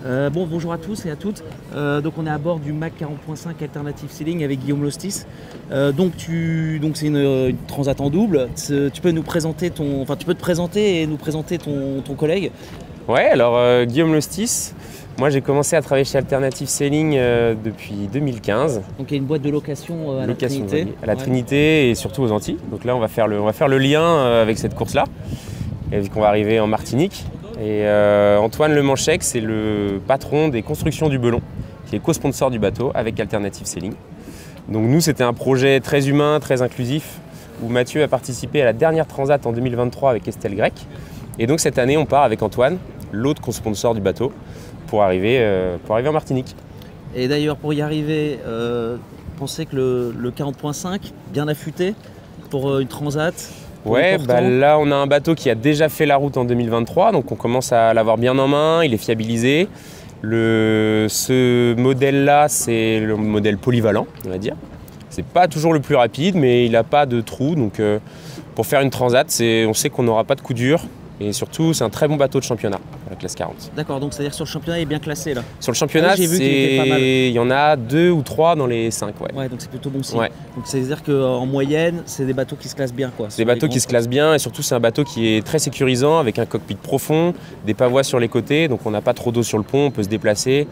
Bon, bonjour à tous et à toutes. Donc on est à bord du Mac 40.5 Alternative Ceiling avec Guillaume Lostis. Donc c'est une transat en double. Tu peux nous présenter tu peux te présenter et nous présenter ton collègue. Ouais, alors Guillaume Lostis. Moi j'ai commencé à travailler chez Alternative Ceiling depuis 2015. Donc il y a une boîte de location à la Trinité. À la Trinité et surtout aux Antilles. Donc là on va faire le lien avec cette course-là. Et vu qu'on va arriver en Martinique. Et Antoine Lemanchec, c'est le patron des constructions du Belon, qui est co-sponsor du bateau avec Alternative Ceiling. Donc nous, c'était un projet très humain, très inclusif, où Mathieu a participé à la dernière transat en 2023 avec Estelle Grec. Et donc cette année, on part avec Antoine, l'autre co-sponsor du bateau, pour arriver en Martinique. Et d'ailleurs, pour y arriver, pensez que le 40.5, bien affûté pour une transat. Ouais, là on a un bateau qui a déjà fait la route en 2023, donc on commence à l'avoir bien en main, il est fiabilisé. Ce modèle-là, c'est le modèle polyvalent, on va dire. C'est pas toujours le plus rapide, mais il n'a pas de trou, donc pour faire une transat, on sait qu'on n'aura pas de coup dur. Et surtout, c'est un très bon bateau de championnat, la classe 40. D'accord, donc c'est-à-dire que sur le championnat, il est bien classé là. Sur le championnat, il y en a 2 ou 3 dans les 5. Ouais, donc c'est plutôt bon signe. Ouais. Donc c'est-à-dire qu'en moyenne, c'est des bateaux qui se classent bien, quoi. C'est des bateaux qui se classent bien et surtout, c'est un bateau qui est très sécurisant avec un cockpit profond, des pavois sur les côtés, donc on n'a pas trop d'eau sur le pont, on peut se déplacer.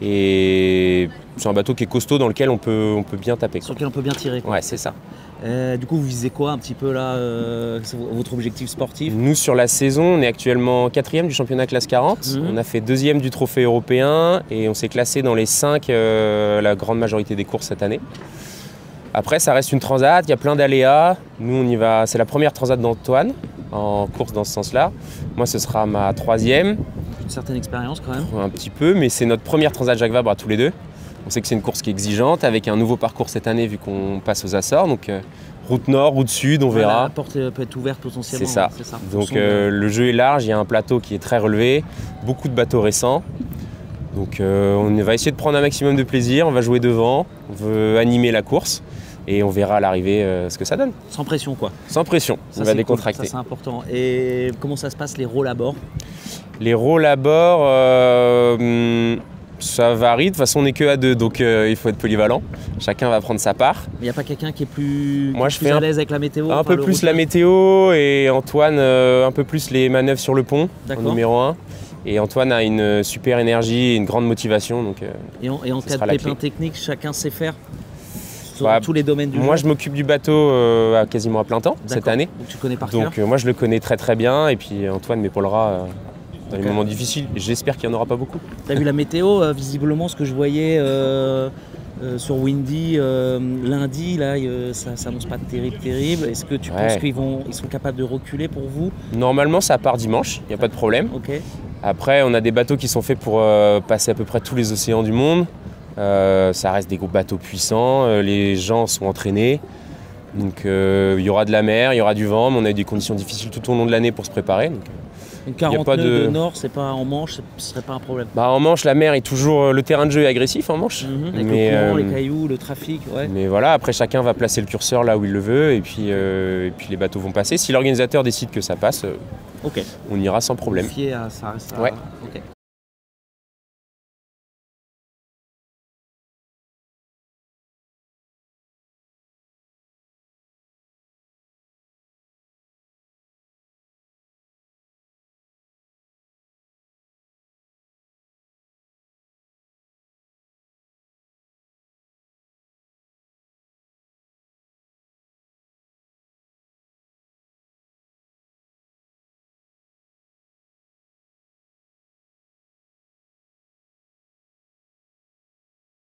Et c'est un bateau qui est costaud dans lequel on peut bien taper. Sur lequel on peut bien tirer, quoi. Ouais, c'est ça. Du coup, vous visez quoi un petit peu là, votre objectif sportif? Nous, sur la saison, on est actuellement 4e du championnat classe 40. On a fait 2e du trophée européen et on s'est classé dans les 5 la grande majorité des courses cette année. Après, ça reste une transat, il y a plein d'aléas. Nous, on y va. C'est la première transat d'Antoine en course dans ce sens-là. Moi, ce sera ma 3e. Une certaine expérience quand même. Un petit peu, mais c'est notre première transat Jacques Vabre à tous les deux. On sait que c'est une course qui est exigeante, avec un nouveau parcours cette année vu qu'on passe aux Açores. Donc route nord, route sud, on verra. La porte peut être ouverte potentiellement. C'est ça. Donc le jeu est large, il y a un plateau qui est très relevé, beaucoup de bateaux récents. Donc on va essayer de prendre un maximum de plaisir, on va jouer devant, on veut animer la course. Et on verra à l'arrivée ce que ça donne. Sans pression, quoi. Sans pression, on va décontracter. Cool. Ça, c'est important. Et comment ça se passe, les rôles à bord? Les rôles à bord, ça varie. De toute façon, on n'est que à 2, donc il faut être polyvalent. Chacun va prendre sa part. Il n'y a pas quelqu'un qui est plus à l'aise avec la météo? Un peu plus la météo et Antoine un peu plus les manœuvres sur le pont, en numéro 1. Et Antoine a une super énergie et une grande motivation. Donc, et en cas de pépin technique, chacun sait faire sur tous les domaines du Moi, je m'occupe du bateau quasiment à plein temps cette année. Donc tu connais par cœur. Donc moi, je le connais très très bien. Et puis Antoine m'épaulera dans les moments difficiles. J'espère qu'il n'y en aura pas beaucoup. Tu as vu la météo? Visiblement, ce que je voyais sur Windy lundi, là, ça s'annonce pas terrible. Est-ce que tu penses qu'ils sont capables de reculer pour vous? Normalement, ça part dimanche. Il n'y a pas de problème. Okay. Après, on a des bateaux qui sont faits pour passer à peu près tous les océans du monde. Ça reste des gros bateaux puissants, les gens sont entraînés, donc il y aura de la mer, il y aura du vent, mais on a eu des conditions difficiles tout au long de l'année pour se préparer. Donc 40 nœuds de nord, c'est pas en Manche, ce serait pas un problème? En Manche, la mer est toujours, le terrain de jeu est agressif en Manche. Avec le courant, les cailloux, le trafic, ouais. Mais voilà, après chacun va placer le curseur là où il le veut et puis les bateaux vont passer. Si l'organisateur décide que ça passe, on ira sans problème. Ça reste